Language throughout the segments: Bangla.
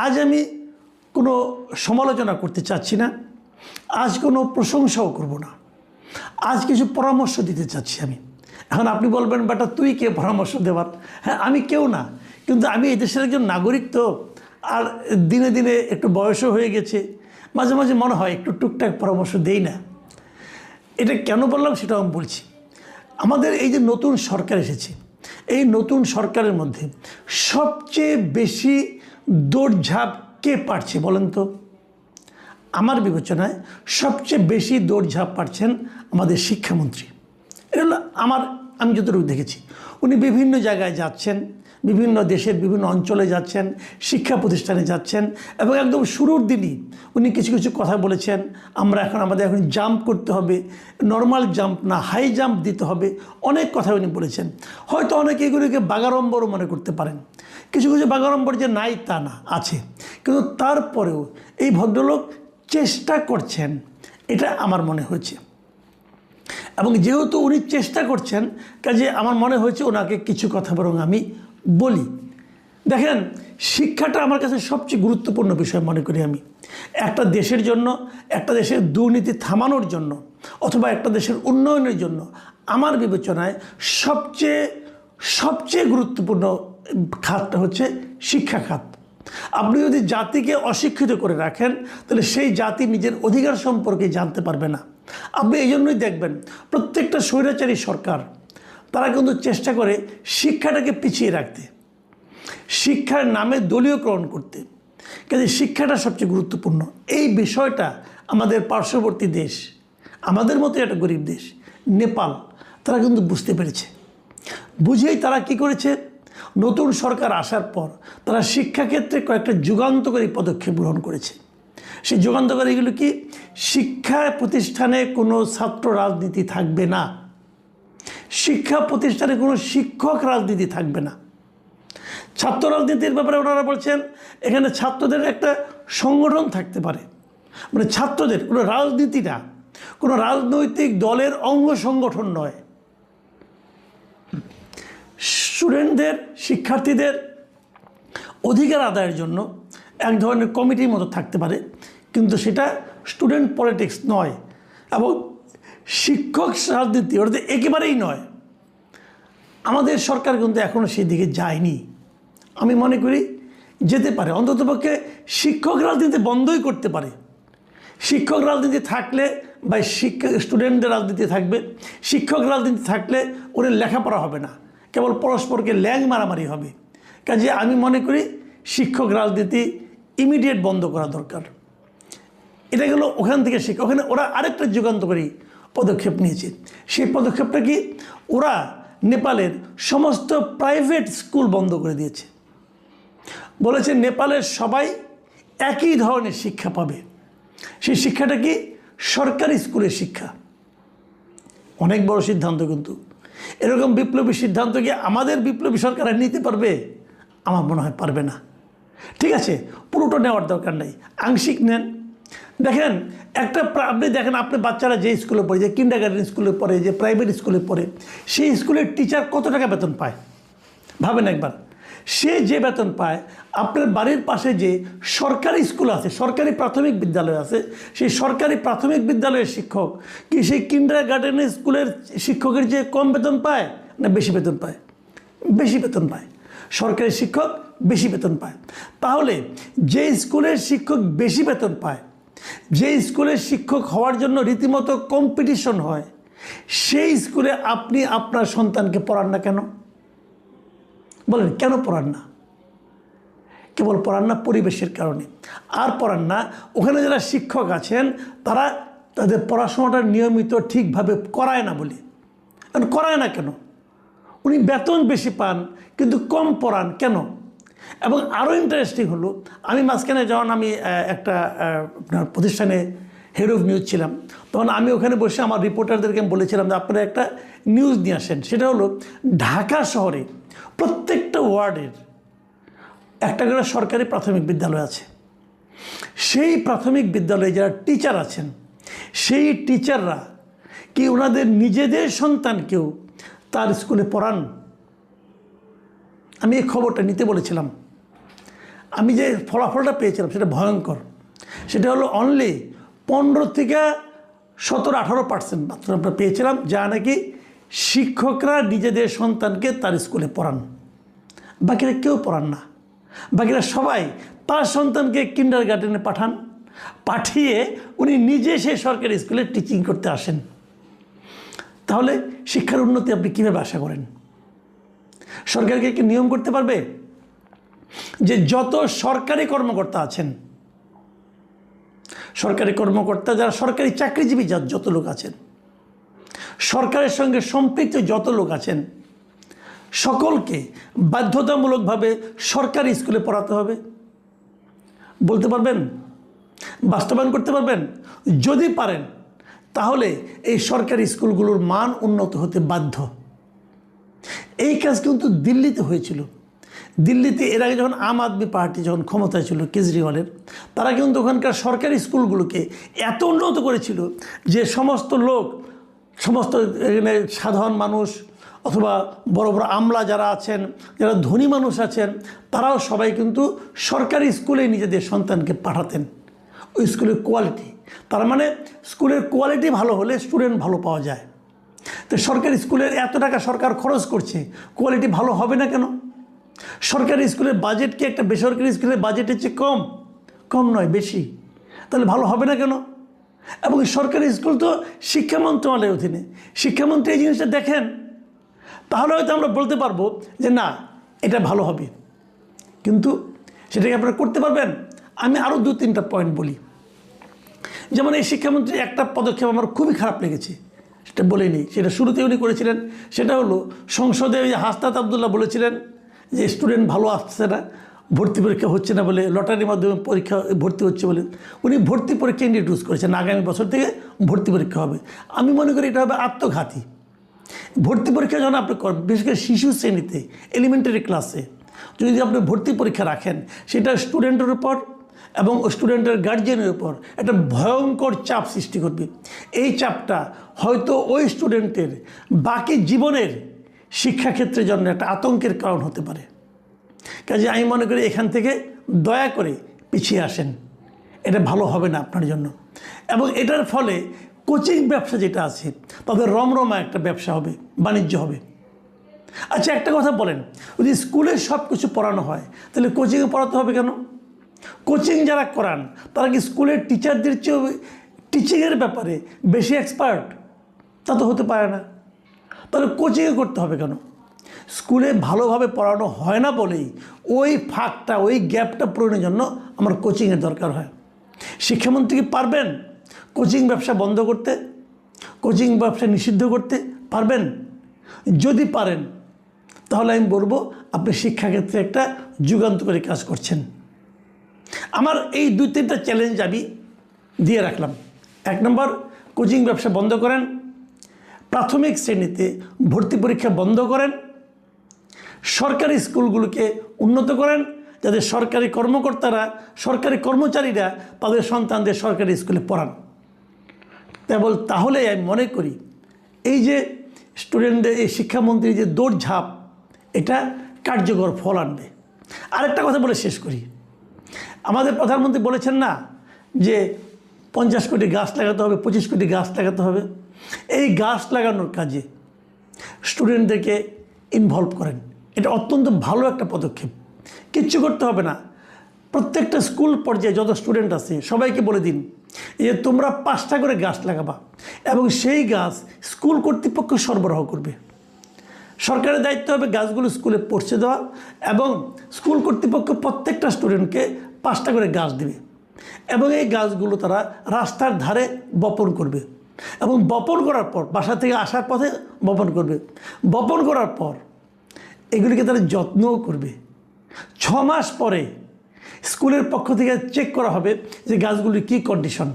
আজ আমি কোনো সমালোচনা করতে চাচ্ছি না, আজ কোনো প্রশংসাও করব না, আজ কিছু পরামর্শ দিতে চাচ্ছি আমি। এখন আপনি বলবেন বেটা তুই কে পরামর্শ দেওয়ার? হ্যাঁ, আমি কেউ না, কিন্তু আমি এই দেশের একজন নাগরিক, তো আর দিনে দিনে একটু বয়সও হয়ে গেছে, মাঝে মাঝে মনে হয় একটু টুকটাক পরামর্শ দেই না। এটা কেন বললাম সেটাও আমি বলছি। আমাদের এই যে নতুন সরকার এসেছে, এই নতুন সরকারের মধ্যে সবচেয়ে বেশি দৌড়ঝাঁপ কে পারছে বলেন তো? আমার বিবেচনায় সবচেয়ে বেশি দৌড়ঝাঁপ পারছেন আমাদের শিক্ষামন্ত্রী। এটা হলো আমি যতটুকু দেখেছি, উনি বিভিন্ন জায়গায় যাচ্ছেন, বিভিন্ন দেশের বিভিন্ন অঞ্চলে যাচ্ছেন, শিক্ষা প্রতিষ্ঠানে যাচ্ছেন, এবং একদম শুরুর দিনই উনি কিছু কিছু কথা বলেছেন। আমাদের এখন জাম্প করতে হবে, নর্মাল জাম্প না হাই জাম্প দিতে হবে, অনেক কথা উনি বলেছেন। হয়তো অনেকে এগুলিকে বাগাড়ম্বরও মনে করতে পারেন, কিছু কিছু বাগাড়ম্বর যে নাই তা না, আছে, কিন্তু তারপরেও এই ভদ্রলোক চেষ্টা করছেন, এটা আমার মনে হয়েছে। এবং যেহেতু উনি চেষ্টা করছেন, কাজে আমার মনে হয়েছে ওনাকে কিছু কথা বরং আমি বলি। দেখেন, শিক্ষাটা আমার কাছে সবচেয়ে গুরুত্বপূর্ণ বিষয় মনে করি আমি। একটা দেশের জন্য, একটা দেশের দুর্নীতি থামানোর জন্য, অথবা একটা দেশের উন্নয়নের জন্য আমার বিবেচনায় সবচেয়ে গুরুত্বপূর্ণ খাতটা হচ্ছে শিক্ষা খাত। আপনি যদি জাতিকে অশিক্ষিত করে রাখেন, তাহলে সেই জাতি নিজের অধিকার সম্পর্কে জানতে পারবে না। আপনি এই জন্যই দেখবেন প্রত্যেকটা স্বৈরাচারী সরকার তারা কিন্তু চেষ্টা করে শিক্ষাটাকে পিছিয়ে রাখতে, শিক্ষার নামে দলীয়করণ করতে। কাজে শিক্ষাটা সবচেয়ে গুরুত্বপূর্ণ। এই বিষয়টা আমাদের পার্শ্ববর্তী দেশ, আমাদের মতো একটা গরিব দেশ নেপাল, তারা কিন্তু বুঝতে পেরেছে। বুঝেই তারা কি করেছে, নতুন সরকার আসার পর তারা শিক্ষাক্ষেত্রে কয়েকটা যুগান্তকারী পদক্ষেপ গ্রহণ করেছে। সেই যুগান্তকারীগুলো কি? শিক্ষা প্রতিষ্ঠানে কোনো ছাত্র রাজনীতি থাকবে না, শিক্ষা প্রতিষ্ঠানে কোনো শিক্ষক রাজনীতি থাকবে না। ছাত্র রাজনীতির ব্যাপারে ওনারা বলছেন এখানে ছাত্রদের একটা সংগঠন থাকতে পারে, মানে ছাত্রদের কোনো রাজনীতি না, কোনো রাজনৈতিক দলের অঙ্গ সংগঠন নয়। স্টুডেন্টদের, শিক্ষার্থীদের অধিকার আদায়ের জন্য এক ধরনের কমিটির মতো থাকতে পারে, কিন্তু সেটা স্টুডেন্ট পলিটিক্স নয়, এবং শিক্ষক রাজনীতি ওটা একেবারেই নয়। আমাদের সরকার কিন্তু এখনও সেই দিকে যায়নি। আমি মনে করি যেতে পারে, অন্ততপক্ষে শিক্ষক রাজনীতি বন্ধই করতে পারে। শিক্ষক রাজনীতি থাকলে বা স্টুডেন্টদের রাজনীতি থাকবে, শিক্ষক রাজনীতি থাকলে ওদের লেখাপড়া হবে না, কেবল পরস্পরকে ল্যাং মারামারি হবে। কাজে আমি মনে করি শিক্ষক রাজনীতি ইমিডিয়েট বন্ধ করা দরকার। এটা গেল ওখান থেকে শিক্ষা। ওখানে ওরা আরেকটা যুগান্তকারী পদক্ষেপ নিয়েছে। সেই পদক্ষেপটা কি? ওরা নেপালের সমস্ত প্রাইভেট স্কুল বন্ধ করে দিয়েছে। বলেছে নেপালের সবাই একই ধরনের শিক্ষা পাবে। সেই শিক্ষাটা কি? সরকারি স্কুলের শিক্ষা। অনেক বড় সিদ্ধান্ত, কিন্তু এরকম বিপ্লবী সিদ্ধান্ত কি আমাদের বিপ্লবী সরকাররা নিতে পারবে? আমার মনে হয় পারবে না। ঠিক আছে, পুরোটা নেওয়ার দরকার নেই, আংশিক নেন। দেখেন আপনি দেখেন, আপনার বাচ্চারা যে স্কুলে পড়ে, যে কিন্ডারগার্টেন স্কুলে পড়ে, যে প্রাইভেট স্কুলে পড়ে, সেই স্কুলের টিচার কত টাকা বেতন পায় ভাবেন একবার। সে যে বেতন পায়, আপনার বাড়ির পাশে যে সরকারি স্কুল আছে, সরকারি প্রাথমিক বিদ্যালয় আছে, সেই সরকারি প্রাথমিক বিদ্যালয়ের শিক্ষক কি সেই কিন্ডারগার্টেন স্কুলের শিক্ষকের যে কম বেতন পায় না বেশি বেতন পায়? বেশি বেতন পায়। সরকারি শিক্ষক বেশি বেতন পায়। তাহলে যে স্কুলের শিক্ষক বেশি বেতন পায়, যে স্কুলের শিক্ষক হওয়ার জন্য রীতিমতো কম্পিটিশন হয়, সেই স্কুলে আপনি আপনার সন্তানকে পড়ান না কেন? বলেন কেন পড়ান না? কেবল পড়ান না পরিবেশের কারণে, আর পড়ান না ওখানে যারা শিক্ষক আছেন তারা তাদের পড়াশোনাটা নিয়মিত ঠিকভাবে করায় না বলে। করায় না কেন? উনি বেতন বেশি পান কিন্তু কম পড়ান কেন? এবং আরও ইন্টারেস্টিং হলো, আমি মাঝখানে যখন আমি একটা আপনার প্রতিষ্ঠানে হেড অফ নিউজ ছিলাম, তখন আমি ওখানে বসে আমার রিপোর্টারদেরকে বলেছিলাম যে আপনারা একটা নিউজ নিয়ে আসেন। সেটা হলো ঢাকা শহরে প্রত্যেকটা ওয়ার্ডের একটা করে সরকারি প্রাথমিক বিদ্যালয় আছে। সেই প্রাথমিক বিদ্যালয়ে যারা টিচার আছেন, সেই টিচাররা কি ওনাদের নিজেদের সন্তানকেও তার স্কুলে পড়ান? আমি এই খবরটা নিতে বলেছিলাম। আমি যে ফলাফলটা পেয়েছিলাম সেটা ভয়ঙ্কর। সেটা হলো অনলি 15 থেকে 17-18% মাত্র আমরা পেয়েছিলাম, যা নাকি শিক্ষকরা নিজেদের সন্তানকে তার স্কুলে পড়ান, বাকিরা কেউ পড়ান না। বাকিরা সবাই তার সন্তানকে কিন্ডারগার্টেনে পাঠান, পাঠিয়ে উনি নিজে সেই সরকারি স্কুলে টিচিং করতে আসেন। তাহলে শিক্ষার উন্নতি আপনি কীভাবে আশা করেন? সরকারকে কি নিয়ম করতে পারবে যে যত সরকারি কর্মকর্তা আছেন, সরকারি কর্মকর্তা যারা সরকারি চাকরিজীবী যত লোক আছেন, সরকারের সঙ্গে সম্পৃক্ত যত লোক আছেন, সকলকে বাধ্যতামূলকভাবে সরকারি স্কুলে পড়াতে হবে? বলতে পারবেন? বাস্তবায়ন করতে পারবেন? যদি পারেন তাহলে এই সরকারি স্কুলগুলোর মান উন্নত হতে বাধ্য। এই কাজ কিন্তু দিল্লিতে হয়েছিল। দিল্লিতে এর আগে যখন আম আদমি পার্টি যখন ক্ষমতায় ছিল কেজরিওয়ালের, তারা কিন্তু ওখানকার সরকারি স্কুলগুলোকে এত উন্নত করেছিল যে সমস্ত লোক, সমস্ত এখানে সাধারণ মানুষ অথবা বড় বড় আমলা যারা আছেন, যারা ধনী মানুষ আছেন, তারাও সবাই কিন্তু সরকারি স্কুলে নিজেদের সন্তানকে পাঠাতেন। ওই স্কুলের কোয়ালিটি, তার মানে স্কুলের কোয়ালিটি ভালো হলে স্টুডেন্ট ভালো পাওয়া যায়। তো সরকারি স্কুলের এত টাকা সরকার খরচ করছে, কোয়ালিটি ভালো হবে না কেন? সরকারি স্কুলের বাজেট কি একটা বেসরকারি স্কুলের বাজেটের চেয়ে কম? কম নয়, বেশি। তাহলে ভালো হবে না কেন? এবং সরকারি স্কুল তো শিক্ষা মন্ত্রণালয়ের অধীনে। শিক্ষামন্ত্রী এই জিনিসটা দেখেন, তাহলে হয়তো আমরা বলতে পারবো যে না, এটা ভালো হবে। কিন্তু সেটাকে আপনারা করতে পারবেন? আমি আরও 2-3টা পয়েন্ট বলি। যেমন এই শিক্ষামন্ত্রীর একটা পদক্ষেপ আমার খুবই খারাপ লেগেছে, সেটা বলেনি, সেটা শুরুতে উনি করেছিলেন। সেটা হলো সংসদে ওই হাসনাত আবদুল্লাহ বলেছিলেন যে স্টুডেন্ট ভালো আসছে না, ভর্তি পরীক্ষা হচ্ছে না বলে, লটারির মাধ্যমে পরীক্ষা ভর্তি হচ্ছে বলে উনি ভর্তি পরীক্ষা ইন্ট্রোডিউস করেছেন। আগামী বছর থেকে ভর্তি পরীক্ষা হবে। আমি মনে করি এটা হবে আত্মঘাতী। ভর্তি পরীক্ষা যখন আপনি করেন, বিশেষ করে শিশু শ্রেণীতে, এলিমেন্টারি ক্লাসে যদি আপনি ভর্তি পরীক্ষা রাখেন, সেটা স্টুডেন্টের উপর এবং স্টুডেন্টের গার্জিয়ানের উপর একটা ভয়ঙ্কর চাপ সৃষ্টি করবে। এই চাপটা হয়তো ওই স্টুডেন্টের বাকি জীবনের শিক্ষাক্ষেত্রের জন্য একটা আতঙ্কের কারণ হতে পারে। কাজে আমি মনে করি এখান থেকে দয়া করে পিছিয়ে আসেন, এটা ভালো হবে না আপনার জন্য। এবং এটার ফলে কোচিং ব্যবসা যেটা আছে তাদের রমরমা একটা ব্যবসা হবে, বাণিজ্য হবে। আচ্ছা, একটা কথা বলেন, যদি স্কুলে সব কিছু পড়ানো হয় তাহলে কোচিংয়ে পড়াতে হবে কেন? কোচিং যারা করান তারা কি স্কুলের টিচারদের চেয়েও টিচিংয়ের ব্যাপারে বেশি এক্সপার্ট? তা তো হতে পারে না। তাহলে কোচিংয়ে করতে হবে কেন? স্কুলে ভালোভাবে পড়ানো হয় না বলেই ওই ফাঁকটা, ওই গ্যাপটা পূরণের জন্য আমার কোচিংয়ের দরকার হয়। শিক্ষামন্ত্রী কি পারবেন কোচিং ব্যবসা বন্ধ করতে, কোচিং ব্যবসা নিষিদ্ধ করতে পারবেন? যদি পারেন তাহলে আমি বলবো আপনি শিক্ষাক্ষেত্রে একটা যুগান্তকারী কাজ করছেন। আমার এই 2-3টা চ্যালেঞ্জ আমি দিয়ে রাখলাম। 1 নম্বর, কোচিং ব্যবসা বন্ধ করেন। প্রাথমিক শ্রেণীতে ভর্তি পরীক্ষা বন্ধ করেন। সরকারি স্কুলগুলোকে উন্নত করেন, যাতে সরকারি কর্মকর্তারা, সরকারি কর্মচারীরা তাদের সন্তানদের সরকারি স্কুলে পড়ান। কেবল তাহলে আমি মনে করি এই যে স্টুডেন্টদের এই শিক্ষামন্ত্রী যে দৌড়ঝাঁপ, এটা কার্যকর ফল আনবে। আরেকটা কথা বলে শেষ করি। আমাদের প্রধানমন্ত্রী বলেছেন না যে 50 কোটি গাছ লাগাতে হবে, 25 কোটি গাছ লাগাতে হবে। এই গাছ লাগানোর কাজে স্টুডেন্টদেরকে ইনভলভ করেন, এটা অত্যন্ত ভালো একটা পদক্ষেপ। কিচ্ছু করতে হবে না, প্রত্যেকটা স্কুল পর্যায়ে যত স্টুডেন্ট আছে সবাইকে বলে দিন যে তোমরা 5টা করে গাছ লাগাবা এবং সেই গাছ স্কুল কর্তৃপক্ষ সরবরাহ করবে। সরকারের দায়িত্ব হবে গাছগুলো স্কুলে পৌঁছে দেওয়া এবং স্কুল কর্তৃপক্ষ প্রত্যেকটা স্টুডেন্টকে 5টা করে গাছ দেবে এবং এই গাছগুলো তারা রাস্তার ধারে বপন করবে এবং বপন করার পর বাসা থেকে আসার পথে বপন করবে। বপন করার পর এগুলিকে তারা যত্নও করবে। 6 মাস পরে স্কুলের পক্ষ থেকে চেক করা হবে যে গাছগুলির কী কন্ডিশন।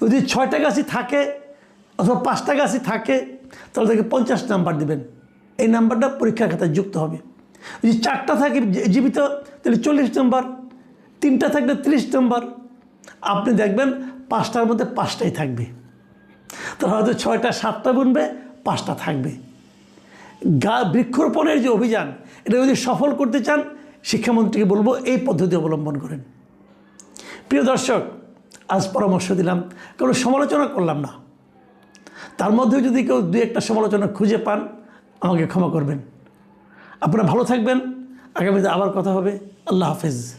যদি 6টা গাছই থাকে অথবা 5টা গাছই থাকে তাহলে তাকে 50 নাম্বার দেবেন, এই নাম্বারটা পরীক্ষার খাতায় যুক্ত হবে। যদি 4টা থাকে জীবিত তাহলে 40 নম্বর, 3টা থাকলে 30 নম্বর। আপনি দেখবেন 5টার মধ্যে 5টাই থাকবে, তাহলে হয়তো 6টা 7টা গুনবে, 5টা থাকবে। বৃক্ষরোপণের যে অভিযান, এটা যদি সফল করতে চান শিক্ষামন্ত্রীকে বলবো এই পদ্ধতি অবলম্বন করেন। প্রিয় দর্শক, আজ পরামর্শ দিলাম, কোনো সমালোচনা করলাম না। তার মধ্যেও যদি কেউ দু একটা সমালোচনা খুঁজে পান আমাকে ক্ষমা করবেন। আপনারা ভালো থাকবেন। আগামীতে আবার কথা হবে। আল্লাহ হাফেজ।